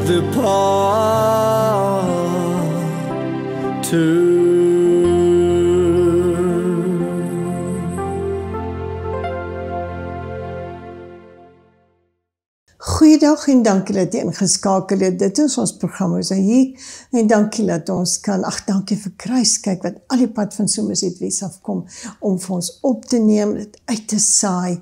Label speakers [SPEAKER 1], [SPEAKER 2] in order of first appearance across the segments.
[SPEAKER 1] the path to.
[SPEAKER 2] Goeiedag en dankie dat jy ingeskakel het. Dit is ons program Mosaïek en dankie dat ons kan, dankie vir Kruis, kyk wat al die pad van Somerset af kom om vir ons op te neem, dit uit te saai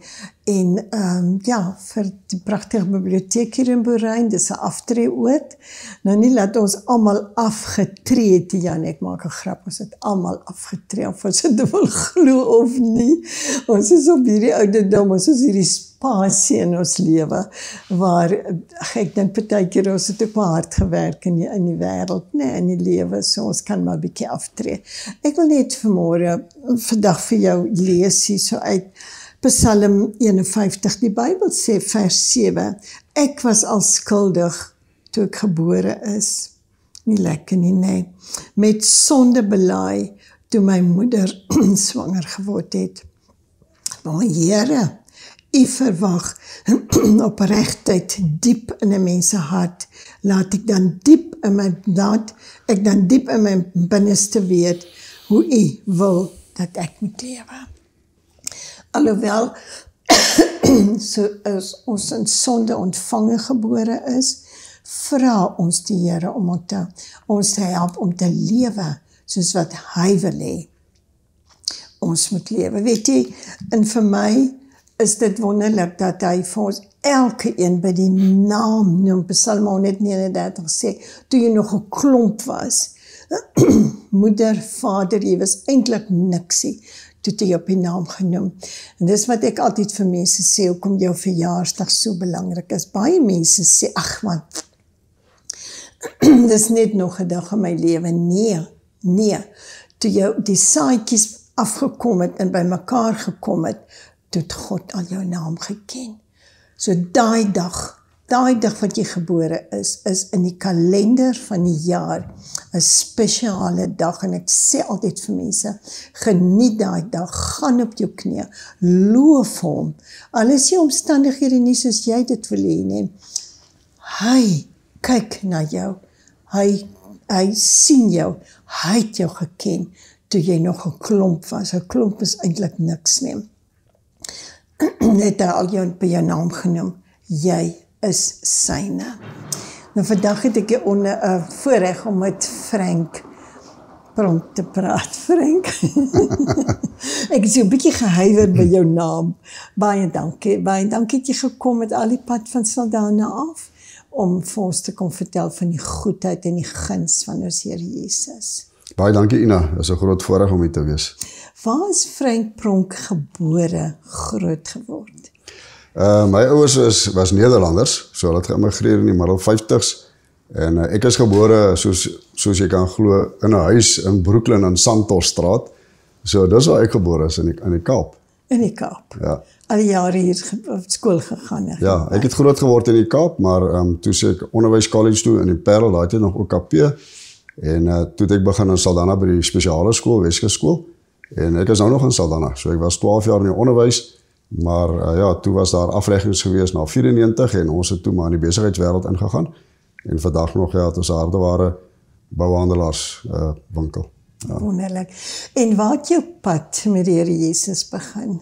[SPEAKER 2] en vir die pragtige biblioteek hier in Boerrein, dis 'n aftreeoord. Nou nie laat ons almal afgetree het, Jan, ek maak 'n grap, ons het almal afgetree, of ons dit wil glo of nie. Ons is op hierdie ouderdom, ons is hierdie spasie in ons lewe, waar, ek dink partykeer ons het ook maar hard gewerk in die wêreld, in die lewe, so ons kan maar 'n bietjie aftree. Ek wil net vandag vir jou lees hier so uit Psalm 51, die Bybel sê vers 7, ek was al skuldig toe ek gebore is, nie lekker nie, nee, met sonde belaai toe my moeder swanger geword het. Maar Here, U verwag opregtheid diep in 'n mens se hart, laat ek dan diep in my binneste weet hoe U wil dat ek moet lewe. Alhoewel so as ons in sonde ontvange gebore is, vra ons die Here om ons te help om te lewe soos wat Hy wil hê ons moet lewe. Weet jy, en vir my is dit wonderlik dat Hy vir ons elke een by die naam noem. Psalm 139 sê, toe jy nog 'n klomp was, moeder, vader, jy was eintlik niksie, toe jy op die naam genoem. En dis wat ek altyd vir mense sê, hoekom jou verjaarsdag so belangrik is. Baie mense sê, ag man, dis net nog 'n dag in my lewe. Nee, toe jou die saadjies afgekom het en by mekaar gekom het, toe het God al jou naam geken. So daai dag wat jy gebore is in die kalender van die jaar 'n spesiale dag, en ek sê altyd vir mense, geniet daai dag, gaan op jou knieë, loof hom, al is jou omstandighede nie soos jy dit wil hê nie. Hy kyk na jou, hy sien jou, hy het jou geken, toe jy nog 'n klomp was. 'n klomp is eintlik niks nie. Net al jou by jou naam genoem, jy is syne. Nou vandag het ek 'n voorreg om met Frank Pronk te praat. Frank, ek is so 'n bietjie gehuiwer by jou naam. Baie dankie dat jy gekom met al die pad van Saldanha af, om vir ons te kom vertel van die goedheid en die guns van ons Here Jesus.
[SPEAKER 3] Baie dankie Ina, dit is 'n groot voorreg om hier te wees.
[SPEAKER 2] Waar is Frank Pronk gebore, groot geword?
[SPEAKER 3] My ouers was Nederlanders, so hulle het geïmmigreer in die middel 50s, en ek is gebore, soos jy kan glo, in 'n huis in Brooklyn in Santosstraat, so dis waar ek gebore is, in die Kaap.
[SPEAKER 2] In die Kaap?
[SPEAKER 3] Ja.
[SPEAKER 2] Al die jare hier op skool gegaan.
[SPEAKER 3] Ja, ek het groot geword in die Kaap, maar toe sê ek onderwyscollege toe in die Parel, daar het jy nog OKP, en toe het ek begin in Saldanha by die spesiale skool, Weskus skool, en ek is nou nog in Saldanha, so ek was 12 jaar in die onderwys, maar toe was daar afreggings gewees na 94, en ons het toe maar in die besigheidswêreld ingegaan, en vandag nog, het ons 'n hardeware bouhandelaars winkel. Ja.
[SPEAKER 2] Wonderlik. En waar het jou pad met die Here Jesus begin?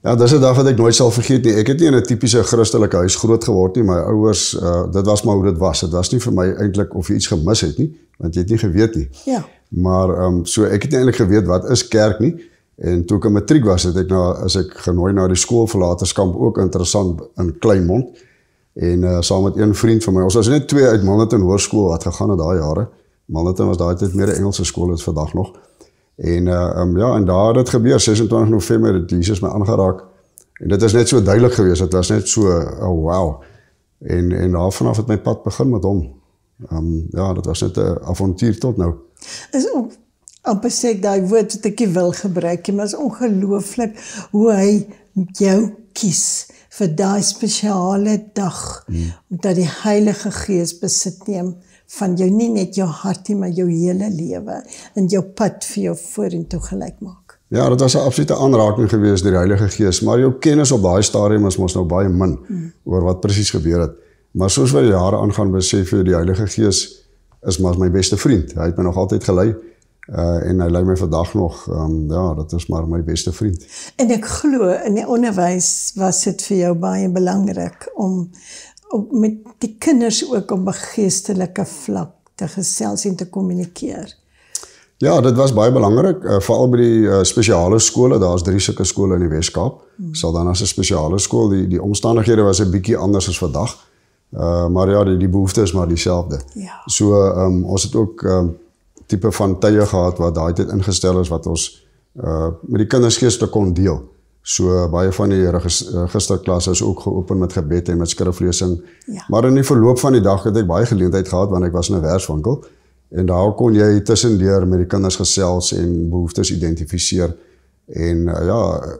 [SPEAKER 3] Ja, dis 'n dag wat ek nooit sal vergeet nie. Ek het nie in 'n tipiese Christelike huis groot geword nie. My ouers, dit was maar hoe dit was. Dit was nie vir my eintlik of jy iets gemis het nie, want jy het nie geweet nie.
[SPEAKER 2] Ja.
[SPEAKER 3] Maar so ek het nie eintlik geweet wat is kerk nie. En toe ek in matriek was, as ek genooi na die skoolverlaterskamp, ook interessant, in Kleinmond. En saam met een vriend van my, ons was net 2 uit Milnerton Hoërskool wat gegaan het daai jare. Milnerton was daai tyd meer 'n Engelse skool is vandag nog. En en daar het dit gebeur, 26 November het Jesus my aangeraak. En dit is net so duidelik geweest, dit was net so, wow. En daar vanaf het my pad begin met hom. Dit was net 'n avontuur tot nou.
[SPEAKER 2] Is ook amper sê ek daai woord wat ek nie wil gebruik nie, maar is ongelooflik hoe hy jou kies vir daai spesiale dag, omdat die Heilige Gees besit neem van jou, nie net jou hart nie, maar jou hele lewe en jou pad vir jou vorentoe gelyk maak.
[SPEAKER 3] Ja, dit was 'n absolute aanraking geweest deur die Heilige Gees, maar jou kennis op daai stadium is mos nou baie min oor wat presies gebeur het. Maar soos wat die jare aangaan, besef jy die Heilige Gees is maar my beste vriend. Hy het my nog altyd gelei en hy lei my vandag nog. Ja, dit is maar my beste vriend.
[SPEAKER 2] En ek glo in die onderwys was dit vir jou baie belangrik om met die kinders ook op 'n geestelike vlak te gesels en te kommunikeer.
[SPEAKER 3] Ja, dit was baie belangrik, veral by die spesiale skole. Daar's 3 sulke skole in die Weskaap. Sal dan as 'n spesiale skool, die omstandighede was 'n bietjie anders as vandag. Maar ja, die behoefte is maar dieselfde.
[SPEAKER 2] Ja.
[SPEAKER 3] So ons het ook tipe van tye gehad wat daai tyd ingestel is wat ons met die kinders geestelik kon deel. So baie van die registerklasse is ook geopen met gebed en met skriflesing.
[SPEAKER 2] Ja.
[SPEAKER 3] Maar in die verloop van die dag het ek baie geleentheid gehad want ek was in 'n werkswinkel en daar kon jy tussendeur met die kinders gesels en behoeftes identifiseer en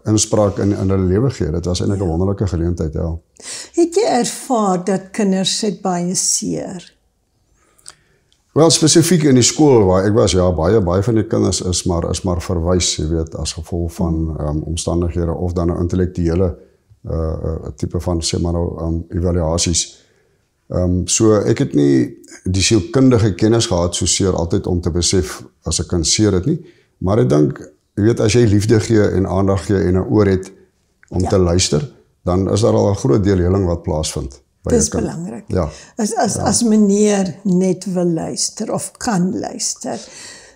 [SPEAKER 3] inspraak in hulle lewe gee. Dit was eintlik 'n wonderlike geleentheid, ja.
[SPEAKER 2] Het jy ervaar dat kinders het baie seer?
[SPEAKER 3] Wel, spesifiek in die skool waar ek was, ja, baie van die kinders is maar verwys, jy weet, as gevolg van omstandighede of dan 'n intellektuele tipe van sê maar nou evaluasies. So ek het nie die sielkundige kennis gehad soseer altyd om te besef as 'n kind seer het nie, maar ek dink, jy weet, as jy liefde gee en aandag gee en 'n oor het om te luister, dan is daar al 'n groot deel heling wat plaasvind.
[SPEAKER 2] Dit is belangrik.
[SPEAKER 3] Ja.
[SPEAKER 2] As meneer net wil luister of kan luister.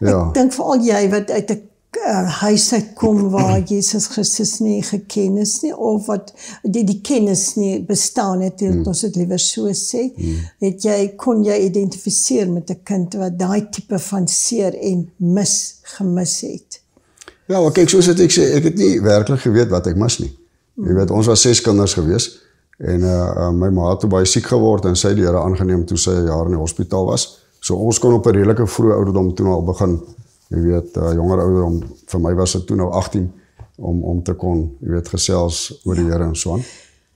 [SPEAKER 3] Ja.
[SPEAKER 2] Ek dink veral jy wat uit 'n huis uitkom waar Jesus Christus nie geken is nie, of wat die kennis nie bestaan het, ons het liewer so sê, kon jy identifiseer met 'n kind wat daai tipe van seer en gemis het.
[SPEAKER 3] Ja, maar kyk, soos ek sê, ek het nie werklik geweet wat ek mis nie. Jy weet, ons was 6 kinders gewees en my ma het toe baie siek geword en sy het die Here aangeneem toe sy 'n jaar in die hospitaal was. So ons kon op 'n redelike vroeë ouderdom toe al begin, jy weet, jonger ouderdom, vir my was dit toe nou 18 om te kon, jy weet, gesels oor die Here en so aan.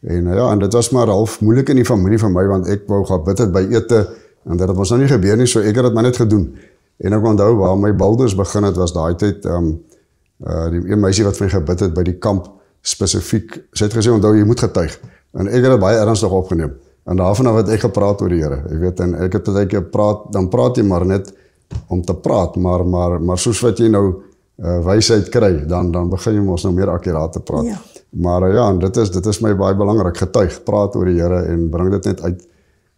[SPEAKER 3] En dit was maar half moeilik in die familie vir my want ek wou gaan bid het by ete en dit het ons nou nie gebeur nie, so ek het dit maar net gedoen. En ek onthou waar my boulders begin het was daai tyd die een meisie wat vir my gebid het by die kamp spesifiek, sy het gesê onthou jy moet getuig. En ek het dit baie ernstig opgeneem. En daarvan af het ek gepraat oor die Here. Jy weet, en ek het baie keer dan praat jy maar net om te praat, maar soos wat jy nou wysheid kry, dan begin jy mos nou meer akkuraat te praat.
[SPEAKER 2] Ja.
[SPEAKER 3] Maar en dit is my baie belangrik, getuig, praat oor die Here en bring dit net uit.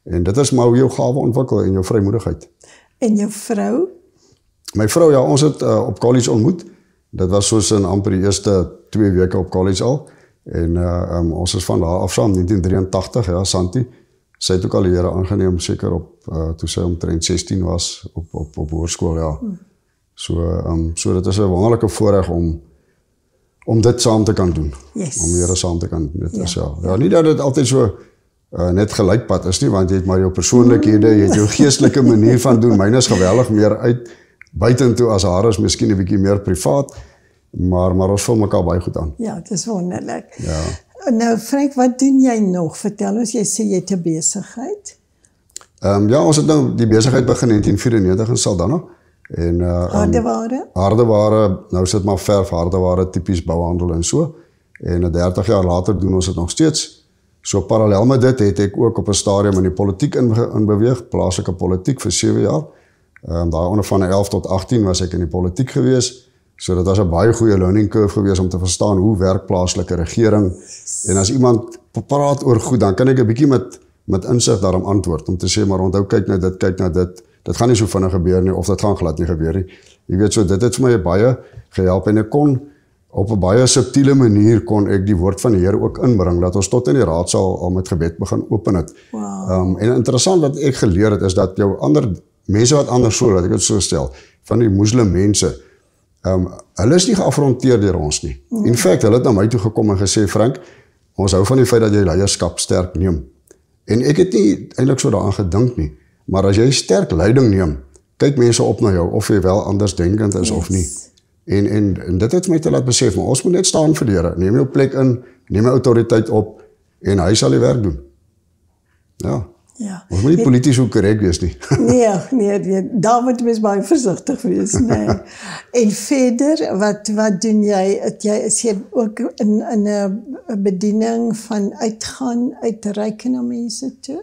[SPEAKER 3] En dit is maar hoe jou gawe ontwikkel en jou vrymoedigheid.
[SPEAKER 2] En jou vrou?
[SPEAKER 3] My vrou, ja, ons het op college ontmoet. Dit was soos in amper die eerste 2 weke op college al. En ons is van daar af saam, 1983, ja, Santi. Sy het ook al die Here aangeneem, seker op, toe sy omtrent 16 was, op hoërskool, ja. So dit is 'n wonderlike voorreg om dit saam te kan doen.
[SPEAKER 2] Yes.
[SPEAKER 3] Om die Here saam te kan doen, dit is ja. Nie dat dit altyd so net gelykpad is nie, want jy het maar jou persoonlikhede, jy het jou geestelike manier van doen. Myne is geweldig meer uit buitentoe as haar is miskien 'n bietjie meer privaat, maar ons vul mekaar baie goed aan.
[SPEAKER 2] Ja, dit is wonderlik.
[SPEAKER 3] Ja.
[SPEAKER 2] Nou Frank, wat doen jy nog? Vertel ons, jy sê jy het 'n besigheid.
[SPEAKER 3] Ja, ons het nou die besigheid begin in 1994 in Saldanha. En
[SPEAKER 2] Hardeware?
[SPEAKER 3] Hardeware, nou sit maar verf, hardeware, tipies bouhandel en so. En 30 jaar later doen ons dit nog steeds. So parallel met dit het ek ook op 'n stadium in die politiek in beweeg, plaaslike politiek vir 7 jaar. Daai onder van 11 tot 18 was ek in die politiek gewees. So dit was 'n baie goeie learning curve gewees om te verstaan hoe werk plaaslike regering. En as iemand praat oor goed, dan kan ek 'n bietjie met insig daarom antwoord om te sê maar onthou kyk na dit. Dit gaan nie so vinnig gebeur nie of dit gaan glad nie gebeur nie. Jy weet, so dit het vir my baie gehelp en ek kon op 'n baie subtiele manier kon ek die woord van die Here ook inbring dat ons tot in die raadsaal al met gebed begin open het.
[SPEAKER 2] Wow.
[SPEAKER 3] En interessant wat ek geleer het is dat jou mense wat anders so, dat ek dit so stel, van die moslim mense, hulle is nie geafronteer deur ons nie. In feite, hulle het na my toe gekom en gesê, Frank, ons hou van die feit dat jy leierskap sterk neem. En ek het nie eintlik so daaraan gedink nie, maar as jy sterk leiding neem, kyk mense op na jou, of jy wel anders denkend is of nie. En dit het my te laat besef, maar ons moet net staan vir die Here, neem jou plek in, neem jou autoriteit op, en hy sal die werk doen. Ja.
[SPEAKER 2] Ja.
[SPEAKER 3] Ons moet nie polities hoe korrek wees nie.
[SPEAKER 2] Nee, daar moet mens baie versigtig wees, nee. En verder, wat doen jy? Is jy ook in 'n bediening van uitreik na mense toe?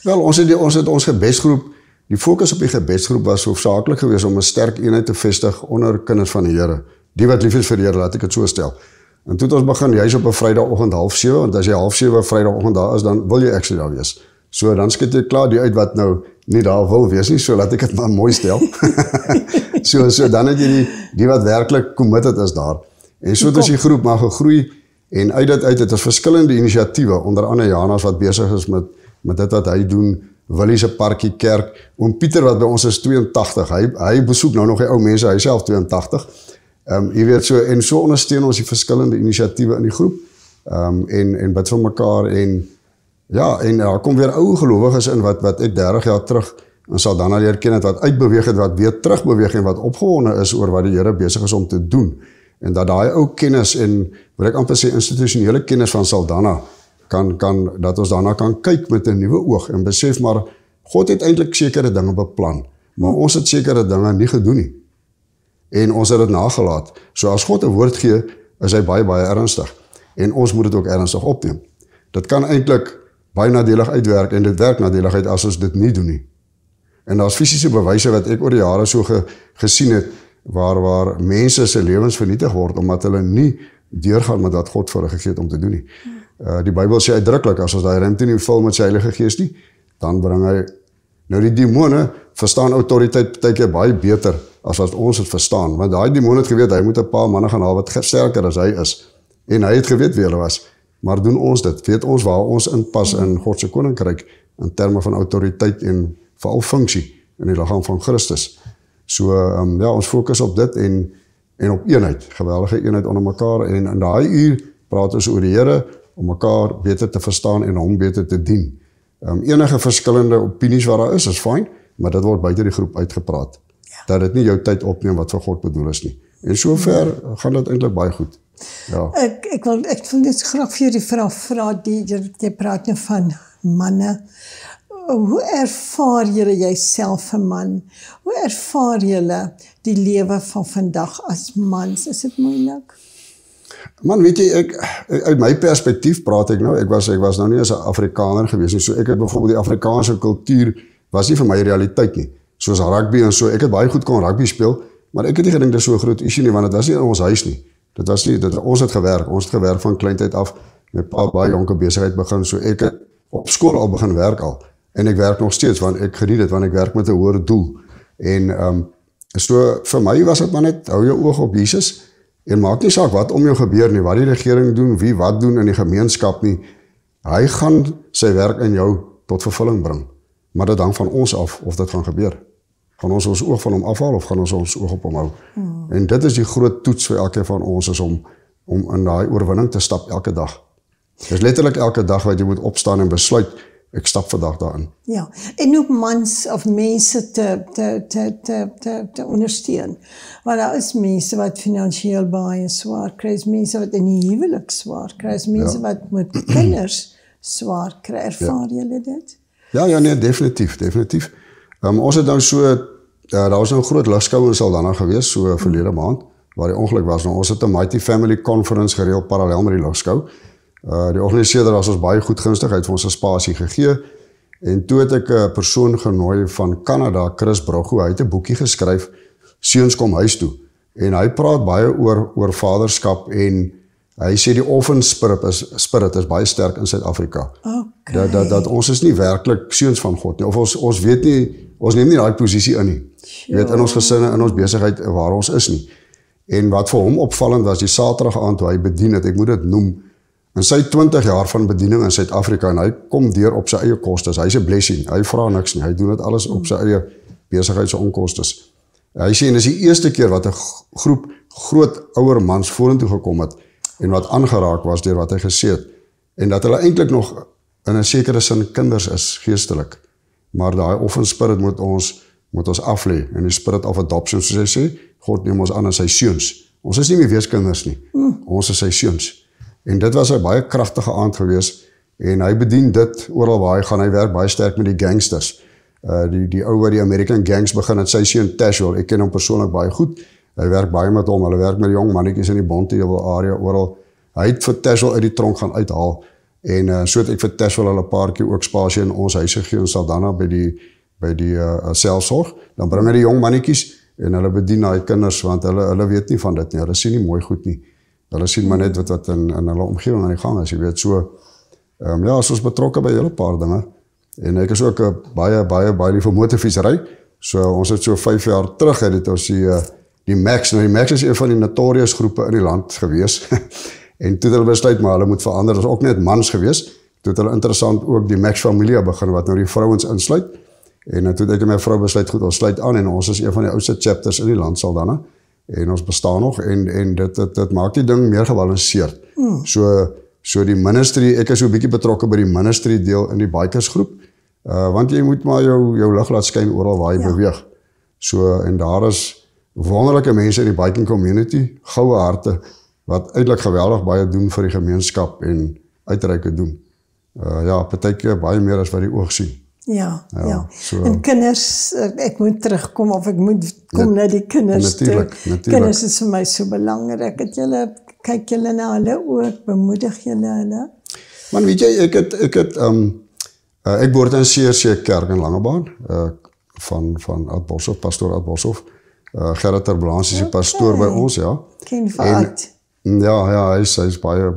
[SPEAKER 3] Wel, ons het ons gebedsgroep, die fokus op die gebedsgroep was hoofsaaklik geweest om 'n sterk eenheid te vestig onder kinders van die Here. Die wat lief is vir die Here, laat ek dit so stel. En toe het ons begin juis op 'n Vrydagoggend 6:30, want as jy 6:30 Vrydagoggend daar is, dan wil jy actually daar wees. So dan skiet jy klaar die uit wat nou nie daar wil wees nie, so laat ek dit maar mooi stel. so dan het jy die wat werklik committed is daar. En so het die groep maar gegroei en uit dit het ons verskillende inisiatiewe, onder andere Janas wat besig is met dit wat hy doen, Willie se parkie kerk, oom Pieter wat by ons is 82, hy besoek nou nog die ou mense, hy self 82. Jy weet so ondersteun ons die verskillende inisiatiewe in die groep, en bid vir mekaar en daar kom weer ou gelowiges in wat ek 30 jaar terug in Saldanha leer ken het, wat uitbeweeg het, wat weer terugbeweeg en wat opgewonde is oor wat die Here besig is om te doen. En dat daai ou kennis en wat ek amper sê institusionele kennis van Saldanha dat ons daarna kan kyk met 'n nuwe oog en besef maar God het eintlik sekere dinge beplan, maar ons het sekere dinge nie gedoen nie. En ons het dit nagelaat. So as God 'n woord gee, is hy baie baie ernstig en ons moet dit ook ernstig opneem. Dit kan eintlik baie nadelig uitwerk en dit werk nadelig uit as ons dit nie doen nie. En daar's fisiese bewyse wat ek oor die jare so gesien het waar mense se lewens vernietig word omdat hulle nie deurgaan met wat God vir hulle gegee het om te doen nie. Die Bybel sê uitdruklik as ons daai ruimte nie vul met sy Heilige Gees nie, dan bring hy nou die demone verstaan autoriteit baie keer baie beter as wat ons het verstaan, want daai demoon het geweet hy moet 'n paar manne gaan haal wat sterker as hy is en hy het geweet wie hulle was. Maar doen ons dit? Weet ons waar ons inpas in God se koninkryk in terme van autoriteit en veral funksie in die liggaam van Christus. So ons fokus op dit en op eenheid, geweldige eenheid onder mekaar en in daai uur praat ons oor die Here om mekaar beter te verstaan en hom beter te dien. Enige verskillende opinies wat daar is fyn, maar dit word buite die groep uitgepraat. Dat dit nie jou tyd opneem wat vir God bedoel is nie. En sover gaan dit eintlik baie goed. Ja.
[SPEAKER 2] Ek wil net graag vir die vraag vra, jy praat nou van manne. Hoe ervaar julle jouself 'n man? Hoe ervaar julle die lewe van vandag as mans? Is dit moeilik?
[SPEAKER 3] Man, weet jy, uit my perspektief praat ek nou, ek was nou nie as 'n Afrikaner gewees nie, so ek het byvoorbeeld die Afrikaanse kultuur was nie vir my realiteit nie. Soos rugby en so, ek het baie goed kon rugby speel, maar ek het nie gedink dit is so 'n groot issue nie, want dit was nie in ons huis nie. Ons het gewerk van kleintyd af, met pa baie jonke besigheid begin, so ek het op skool al begin werk al, en ek werk nog steeds, want ek geniet dit, want ek werk met 'n hoër doel, en so vir my was dit maar net, hou jou oog op Jesus, en maak nie saak wat om jou gebeur nie, wat die regering doen, wie wat doen in die gemeenskap nie, hy gaan sy werk in jou tot vervulling bring, maar dit hang van ons af of dit gaan gebeur. Gaan ons oog van hom afhaal of gaan ons oog op hom hou? En dit is die groot toets vir elkeen van ons, is om in daai oorwinning te stap elke dag. Dis letterlik elke dag wat jy moet opstaan en besluit, ek stap vandag daarin.
[SPEAKER 2] Ja, en ook mans of mense te ondersteun. Want daar is mense wat finansiëel baie swaar kry, is mense wat in die huwelik swaar kry, is mense wat met kinders swaar kry. Ervaar julle dit?
[SPEAKER 3] Ja, nee, definitief. Ons het nou daar was nou 'n groot ligskou in Saldanha gewees, so verlede maand, waar die ongeluk was. Nou, ons het 'n Mighty Family Conference gereël parallel met die ligskou. Die organiseerder was ons baie goed gunstig, hy het vir ons 'n spasie gegee, en toe het ek 'n persoon genooi van Kanada, Chris Broggo, hy het 'n boekie geskryf, Seuns kom huis toe, en hy praat baie oor vaderskap, en hy sê die orphan spirit is baie sterk in Suid-Afrika.
[SPEAKER 2] Okay.
[SPEAKER 3] Dat ons is nie werklik seuns van God nie, of ons weet nie, ons neem nie daai posisie in nie. Jy weet, in ons gesinne, in ons besigheid waar ons is nie. En wat vir hom opvallend was, die Saterdag aand toe hy bedien het, ek moet dit noem, in sy 20 jaar van bediening in Suid-Afrika, en hy kom deur op sy eie kostes, hy is 'n blessing, hy vra niks nie, hy doen dit alles op sy eie besigheid se onkostes. Hy sê, en dis die eerste keer wat 'n groep groot ouer mans vorentoe gekom het, en wat aangeraak was deur wat hy gesê het, en dat hulle eintlik nog in 'n sekere sin kinders is, geestelik, maar daai orphan spirit moet ons aflê, en die spirit of adoption, soos hy sê, God neem ons aan as sy seuns. Ons is nie meer weeskinders nie, ons is sy seuns. En dit was 'n baie kragtige aand gewees, en hy bedien dit oral waar hy gaan, hy werk baie sterk met die gangsters, die ou wat die American gangs begin het, sy seun Tashwell, ek ken hom persoonlik baie goed, hy werk baie met hom, hulle werk met die jong mannetjies in die Bonteheuwel area oral, hy het vir Tashwell uit die tronk gaan uithaal, En so het ek vir Tess wel al 'n paar keer ook spasie in ons huis gegee in Saldanha by die selfsorg. Dan bring hy die jong mannetjies en hulle bedien daai kinders want hulle weet nie van dit nie. Hulle sien nie mooi goed nie. Hulle sien maar net wat in hulle omgewing aan die gang is, jy weet. So ja, ons betrokke by 'n hele paar dinge. En ek is ook baie lief vir motorfietsry. So ons het so 5 jaar terug het ons die Max. Nou die Max is een van die notorious groepe in die land gewees. En toe het hulle besluit maar hulle moet verander. Dit is ook net mans gewees. Toe het hulle interessant ook die Max familie begin wat nou die vrouens insluit. En toe het ek en my vrou besluit goed, ons sluit aan en ons is een van die oudste chapters in die land Saldanha. En ons bestaan nog en dit maak die ding meer gebalanseerd. So die ministry, ek is so 'n bietjie betrokke by die ministry deel in die bikersgroep. Want jy moet maar jou lig laat skyn oral waar jy beweeg. So en daar is wonderlike mense in die biking community, goue harte wat eintlik geweldig baie doen vir die gemeenskap en uitreike doen. Ja, partykeer baie meer as wat die oog sien.
[SPEAKER 2] Ja. So, en kinders, ek moet terugkom of ek moet kom na die kinders toe. Kinders is vir my so belangrik. Kyk julle na hulle ook, bemoedig julle hulle.
[SPEAKER 3] Man, weet jy, ek behoort in CRC Kerk in Langebaan, van Ad Boshoff, pastoor Ad Boshoff. Gerrit Terblans is die pastoor by ons, ja.
[SPEAKER 2] Ken vir Ad.
[SPEAKER 3] Ja, hy is baie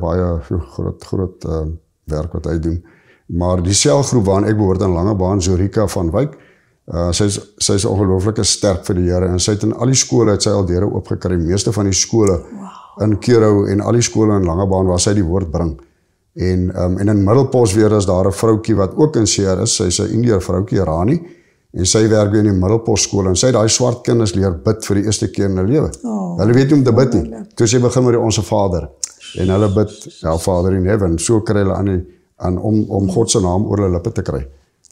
[SPEAKER 3] groot werk wat hy doen. Maar die selgroep waarin ek behoort in Langebaan, Zorika van Wyk, sy is ongelooflike sterk vir die Here en sy het in al die skole het sy al deure oopgekry, meeste van die skole in Keurou en al die skole in Langebaan waar sy die woord bring. En in Middelpos weer is daar 'n vroutjie wat ook in CR is, sy is 'n Indiër vroutjie, Rani, en sy werk in die Middelpos skool en sy het daai swart kinders leer bid vir die eerste keer in hulle lewe. Hulle weet nie om te bid nie. Toe sy begin met die Onse Vader en hulle bid, ja, Vader in heaven, so kry hulle om God se naam oor hulle lippe te kry.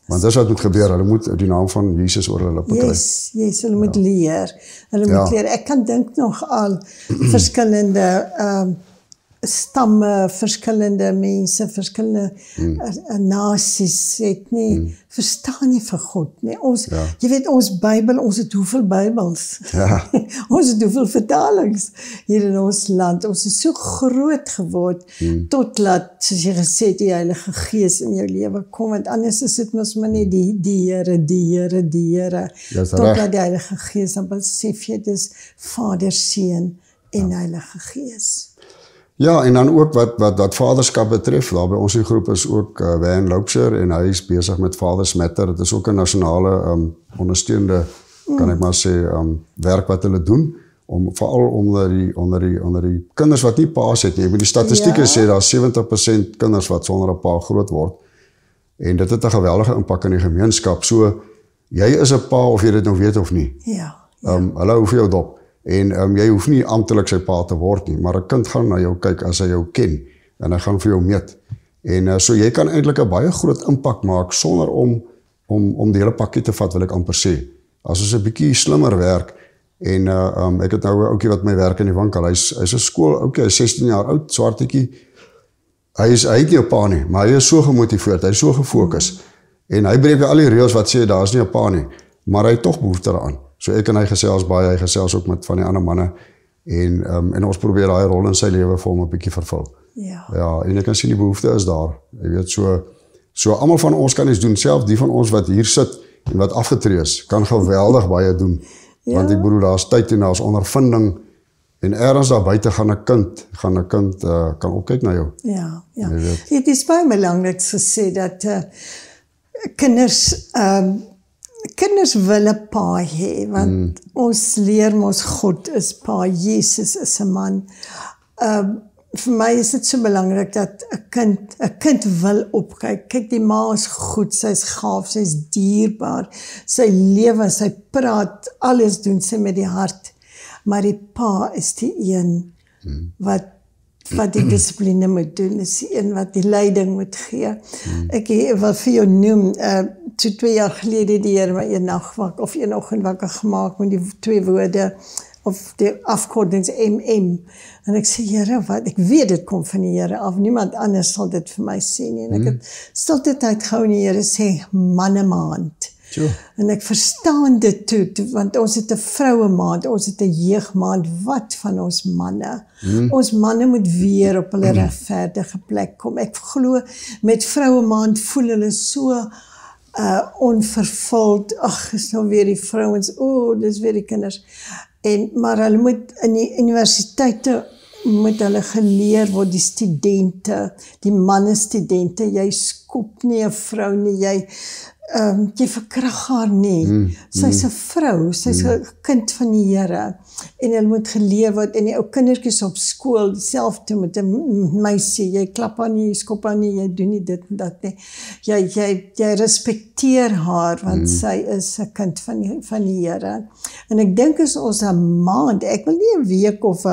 [SPEAKER 3] Want dis wat moet gebeur, hulle moet die naam van Jesus oor hulle lippe kry.
[SPEAKER 2] Yes, hulle moet leer. Hulle moet leer. Ek kan dink nog al verskillende stamme, verskillende mense, verskillende nasies het nie verstaan nie vir God nie. Jy weet ons Bybel, ons het hoeveel Bybels.
[SPEAKER 3] Ja.
[SPEAKER 2] Ons het hoeveel vertalings hier in ons land. Ons is so groot geword tot laat, soos jy gesê het, die Heilige Gees in jou lewe kom, want anders is dit mos maar net die Here. Tot laat die Heilige Gees, dan besef jy dis Vader, Seun en Heilige Gees.
[SPEAKER 3] Ja, en dan ook wat vaderskap betref, daar by ons die groep is ook Wayne Loubser en hy is besig met Fathers Matter. Dit is ook 'n nasionale ondersteunende, kan ek maar sê, werk wat hulle doen, veral onder die kinders wat nie pa's het nie. Die statistieke sê daar 70% kinders wat sonder 'n pa groot word. En dit het 'n geweldige impak in die gemeenskap. So, jy is 'n pa of jy dit nou weet of nie. Hulle hou vir jou dop. En jy hoef nie amptelik sy pa te word nie, maar 'n kind gaan na jou kyk as hy jou ken en hy gaan vir jou meet. En so jy kan eintlik 'n baie groot impak maak sonder om die hele pakkie te vat, wil ek amper sê. As ons 'n bietjie slimmer werk en ek het nou 'n ouetjie wat my werk in die winkel. Hy's 'n skool, hy is 16 jaar oud, swartetjie. Hy het nie 'n pa nie, maar hy is so gemotiveerd, hy is so gefokus. En hy breek al die reëls wat sê daar's nie 'n pa nie, maar hy het tog behoefte daaraan. So ek en hy gesels baie, hy gesels ook met van die ander manne en ons probeer daai rol in sy lewe vir hom 'n bietjie vervul. Ja, en ek kan sien die behoefte is daar. Jy weet, so almal van ons kan iets doen, self die van ons wat hier sit en wat afgetree is, kan geweldig baie doen. Want ek bedoel, daar's tyd en daar's ondervinding en ergens daar buite gaan 'n kind kan opkyk na jou.
[SPEAKER 2] Ja. Dit is baie belangrik gesê dat kinders wil 'n pa hê, want ons leer ons God is pa, Jesus is 'n man. Vir my is dit so belangrik dat 'n kind wil opkyk. Kyk, die ma is goed, sy's gaaf, sy's dierbaar. Sy lewe, sy praat, alles doen sy met die hart. Maar die pa is die een wat die dissipline moet doen, is die een wat die leiding moet gee. Ek wil vir jou noem, so 2 jaar gelede die Here my een oggend wakker gemaak met die 2 woorde, of die afkortings MM. En ek sê, Here, wat? Ek weet dit kom van die Here af, niemand anders sal dit vir my sê nie. En ek het stiltetyd gehou en die Here sê, manne maand.
[SPEAKER 3] Sure.
[SPEAKER 2] En ek verstaan dit toe, want ons het 'n vrouemaand, ons het 'n jeugmaand, wat van ons manne? Ons manne moet weer op hulle regverdige plek kom. Ek glo, met vrouemaand voel hulle so onvervuld, ag, is nou weer die vrouens, dis weer die kinders. Maar hulle moet in die universiteite moet hulle geleer word, die studente, die manne-studente, jy skop nie 'n vrou nie, jy verkrag haar nie. Sy's 'n vrou, sy's 'n kind van die Here. En hulle moet geleer word, en die ou kindertjies op skool, dieselfde met 'n meisie, jy klap haar nie, jy skop haar nie, jy doen nie dit en dat nie. Jy respekteer haar, want sy is 'n kind van die Here. En ek dink as ons 'n maand, ek wil nie 'n week of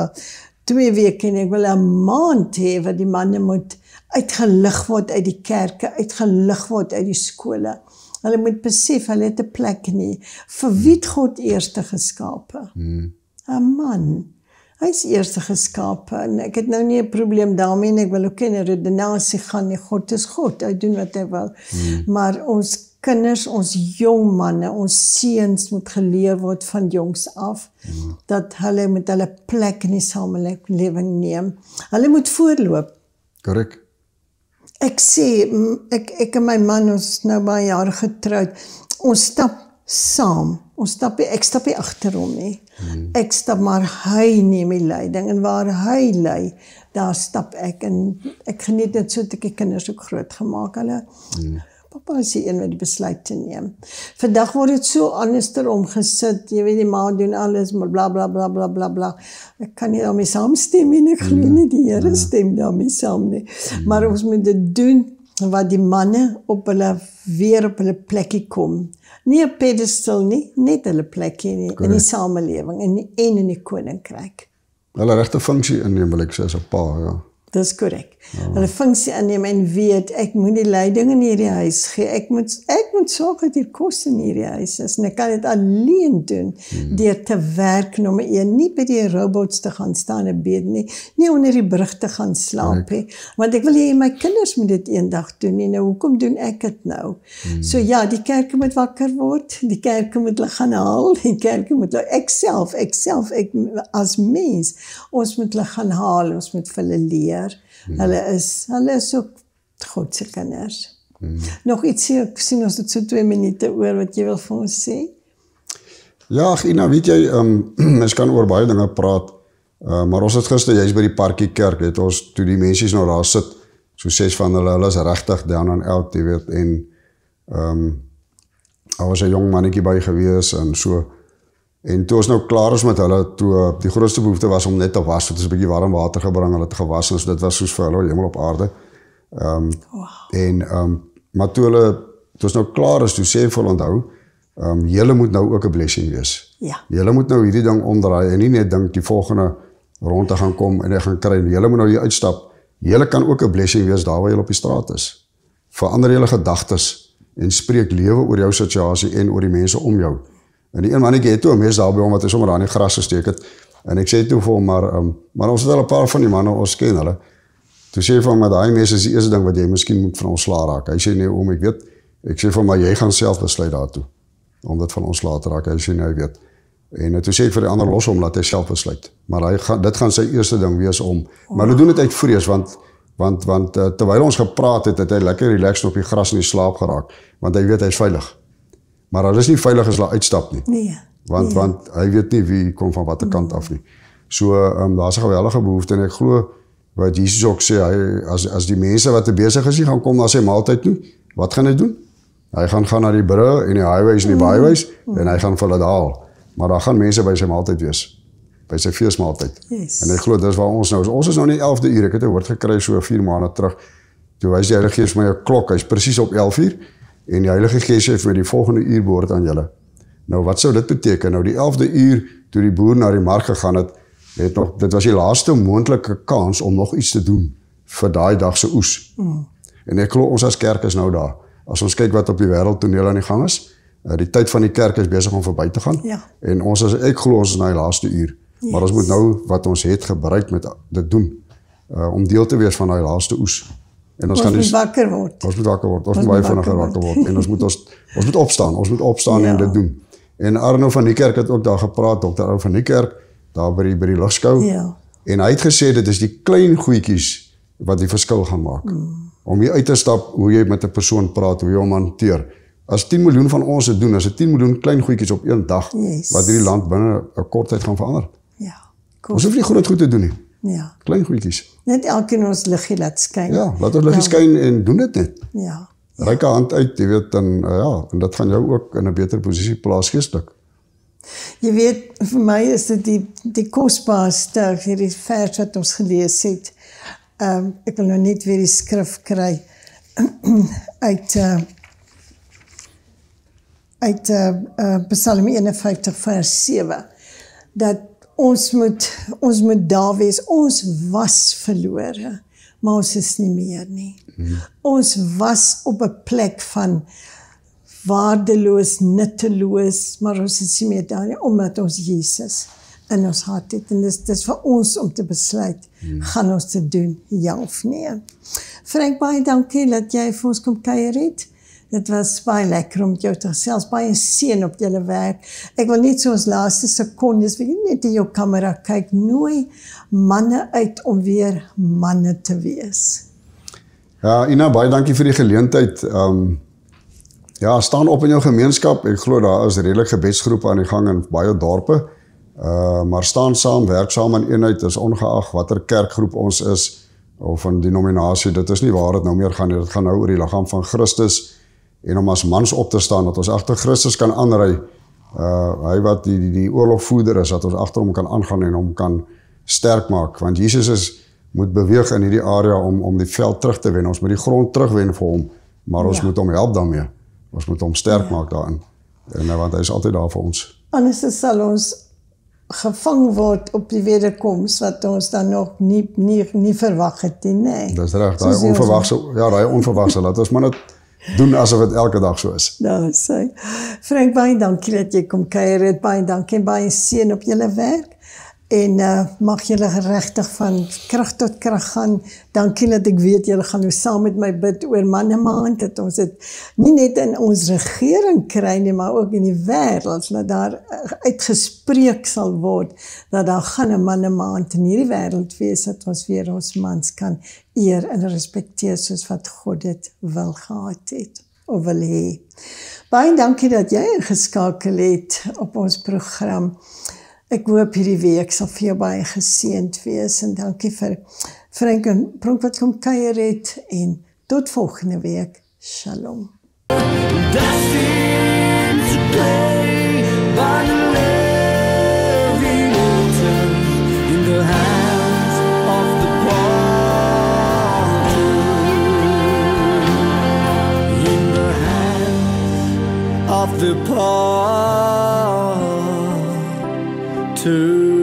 [SPEAKER 2] 2 weke nie, ek wil 'n maand hê wat die manne moet uitgelig word uit die kerke, uitgelig word uit die skole. Hulle moet besef, hulle het 'n plek nie. Vir wie het God eerste geskape? 'n Man. Hy is eerste geskape, en ek het nou nie 'n probleem daarmee nie, ek wil ook nie redenasie gaan nie, God is God, hy doen wat hy wil. Maar ons kinders, ons jong manne, ons seuns moet geleer word van jongs af, dat hulle met hulle plek in die samelewing neem. Hulle moet voorloop.
[SPEAKER 3] Korrek.
[SPEAKER 2] Ek sê, ek en my man, ons is nou baie jare getroud, ons stap saam, ek stap nie agter hom nie, ek stap, maar hy neem die leiding, en waar hy lei, daar stap ek, en ek geniet dit so, dat ek die kinders ook groot gemaak, hulle, papa is die een wat die besluit te neem. Vandag word dit so anderster omgesit, jy weet die ma doen alles, maar bla bla bla bla bla bla. Ek kan nie daarmee saamstem nie, ek glo nie die Here stem daarmee saam nie. Maar ons moet dit doen, wat die manne weer op hulle plekkie kom. Nie 'n pedestal nie, net hulle plekkie nie, in die samelewing, en in die koninkryk.
[SPEAKER 3] Hulle regte funksie inneem, wil ek sê, as 'n pa, ja.
[SPEAKER 2] Dis korrek. Hulle funksie inneem en weet, ek moet die leiding in hierdie huis gee. Ek moet sorg dat hier kos in hierdie huis is. En ek kan dit alleen doen, deur te werk, nommer 1. Nie by die robots te gaan staan en bid nie. Nie onder die brug te gaan slaap nie. Want ek wil hê my kinders moet dit eendag doen nie. Nou, hoekom doen ek dit nou? So ja, die kerke moet wakker word. Die kerke moet hulle gaan haal. Die kerke moet ek self, as mens, ons moet hulle gaan haal. Ons moet vir hulle leer. Hulle is ook God se kinders. Nog iets, ek sien ons het so 2 minute oor wat jy wil vir ons sê?
[SPEAKER 3] Ja, Ina, weet jy, mens kan oor baie dinge praat, maar ons het gister, jy's by die Parkie Kerk, het ons, toe die mensies nou daar sit, so 6 van hulle is regtig down and out, jy weet, en daar was 'n jong mannetjie by gewees, en so, en toe ons nou klaar is met hulle, toe die grootste behoefte was om net te was, het is 'n bietjie warm water gebring, hulle het gewas, en so dit was soos vir hulle hemel op aarde. Maar toe ons nou klaar is, toe sê vir hulle onthou, julle moet nou ook 'n blessing wees.
[SPEAKER 2] Ja.
[SPEAKER 3] Julle moet nou hierdie ding omdraai, en nie net dink die volgende ronde gaan kom, en ek gaan kry, julle moet nou hier uitstap, julle kan ook 'n blessing wees, daar waar julle op die straat is. Verander julle gedagtes, en spreek lewe oor jou situasie, en oor die mense om jou. En die een mannetjie het toe 'n mes daar by hom, wat hy sommer daar in die gras gesteek het, en ek sê toe vir hom, maar ons het al 'n paar van die manne, ons ken hulle, toe sê vir hom, maar daai mes is die eerste ding wat jy miskien moet van ontslae raak. Hy sê nee, ek weet, ek sê vir hom, maar jy gaan self besluit daartoe, om dit van ontslae te raak. Hy sê nee, hy weet. En toe sê ek vir die ander, los hom, laat hy self besluit. Maar dit gaan sy eerste ding wees om, maar hulle doen dit uit vrees, want terwyl ons gepraat het, het hy lekker relaxed op die gras in die slaap geraak, want hy weet hy is veilig. Maar hulle is nie veilig as hulle uitstap nie.
[SPEAKER 2] Nee.
[SPEAKER 3] Want hy weet nie wie kom van watter kant af nie. So, daar's 'n geweldige behoefte, en ek glo, wat Jesus ook sê, as die mense wat te besig is, gaan kom na sy maaltyd toe, wat gaan hy doen? Hy gaan na die brûe en die highways en die byways, en hy gaan vir hulle haal. Maar daar gaan mense by sy maaltyd wees, by sy feesmaaltyd.
[SPEAKER 2] Yes.
[SPEAKER 3] En ek glo, dis waar ons nou is. Ons is nou nie 11 uur, ek het 'n woord gekry so 4 maande terug, toe wys die Heilige Gees vir my 'n klok, hy's presies op 11 uur, en die Heilige Gees sê vir my, die volgende uur behoort aan julle. Nou, wat sou dit beteken? Nou, die 11de uur, toe die boer na die mark gegaan het, dit was die laaste moontlike kans om nog iets te doen vir daai dag se oes. En ek glo, ons as kerk is nou daar. As ons kyk wat op die wêreldtoneel aan die gang is, die tyd van die kerk is besig om verby te gaan,
[SPEAKER 2] ja.
[SPEAKER 3] En ek glo ons is na die laaste uur. Yes. Maar ons moet nou, wat ons het gebruik met dit doen, om deel te wees van daai laaste oes. En
[SPEAKER 2] ons moet wakker word.
[SPEAKER 3] Ons moet wakker word. Ons moet baie vinniger wakker word. En ons moet opstaan. Ons moet opstaan en dit doen. En Arno van Niekerk het ook daar gepraat, Dr. Arno van Niekerk, daar by die ligskou.
[SPEAKER 2] Ja.
[SPEAKER 3] En hy het gesê dit is die klein goedjies wat die verskil gaan maak. Om jy uit te stap, hoe jy met 'n persoon praat, hoe jy hom hanteer. As 10 miljoen van ons dit doen, as 10 miljoen klein goedjies op een dag, wat hierdie land binne 'n kort tyd gaan verander.
[SPEAKER 2] Ja.
[SPEAKER 3] Ons hoef nie groot goed te doen nie.
[SPEAKER 2] Ja.
[SPEAKER 3] Klein goedjies.
[SPEAKER 2] Net elkeen ons liggie laat skyn.
[SPEAKER 3] Ja, laat ons liggie skyn en doen dit net.
[SPEAKER 2] Ja.
[SPEAKER 3] Reik 'n hand uit, jy weet, en en dit gaan jou ook in 'n beter posisie plaas geestelik.
[SPEAKER 2] Jy weet, vir my is dit die kosbaarste hierdie vers wat ons gelees het. Ek wil nou net weer die skrif kry uit Psalm 51 vers 7 dat ons moet daar wees. Ons was verlore, maar ons is nie meer nie. Ons was op 'n plek van waardeloos, nutteloos, maar ons is nie meer daar nie, omdat ons Jesus in ons hart het. En dis vir ons om te besluit, gaan ons dit doen, ja of nee. Frank, baie dankie dat jy vir ons kom kuier het. Dit was baie lekker om jou te gesels, baie seën op julle werk. Ek wil net so ons laaste sekondes, wil jy net in jou kamera kyk, nooi manne uit om weer manne te wees.
[SPEAKER 3] Ja, Ina, baie dankie vir die geleentheid. Ja, staan op in jou gemeenskap. Ek glo daar is redelik gebedsgroepe aan die gang in baie dorpe. Maar staan saam, werk saam in eenheid, is ongeag watter kerkgroep ons is of 'n denominasie. Dit is nie waar dit nou meer gaan nie. Dit gaan nou oor die liggaam van Christus en om as mans op te staan, dat ons agter Christus kan aanry. Hy wat die oorlogvoerder is, dat ons agter hom kan aangaan en hom kan sterk maak. Want Jesus moet beweeg in hierdie area om die veld terug te wen. Ons moet die grond terugwen vir hom, maar ons moet hom help daarmee. Ons moet hom sterk maak daarin. En want hy is altyd daar vir ons.
[SPEAKER 2] Anders sal ons gevang word op die wederkoms wat ons dan nog nie verwag het nie. Nee.
[SPEAKER 3] Dis reg, daai onverwagse, laat ons maar net doen asof dit elke dag so is.
[SPEAKER 2] Daar sê. Frank, baie dankie dat jy kom kuier het. Baie dankie en baie seën op julle werk. En mag julle regtig van krag tot krag gaan. Dankie dat ek weet julle gaan nou saam met my bid oor manne maand, dat ons dit nie net in ons regering kry nie, maar ook in die wêreld, dat daar uitgespreek sal word dat daar gaan 'n manne maand in hierdie wêreld wees, dat ons weer ons mans kan eer en respekteer soos wat God dit wil gehad het of wil hê. Baie dankie dat jy ingeskakel het op ons program. Ek hoop hierdie week sal vir jou baie geseënd wees en dankie vir Frank en Pronk wat kom kuier het en tot volgende week. Shalom.
[SPEAKER 1] The path to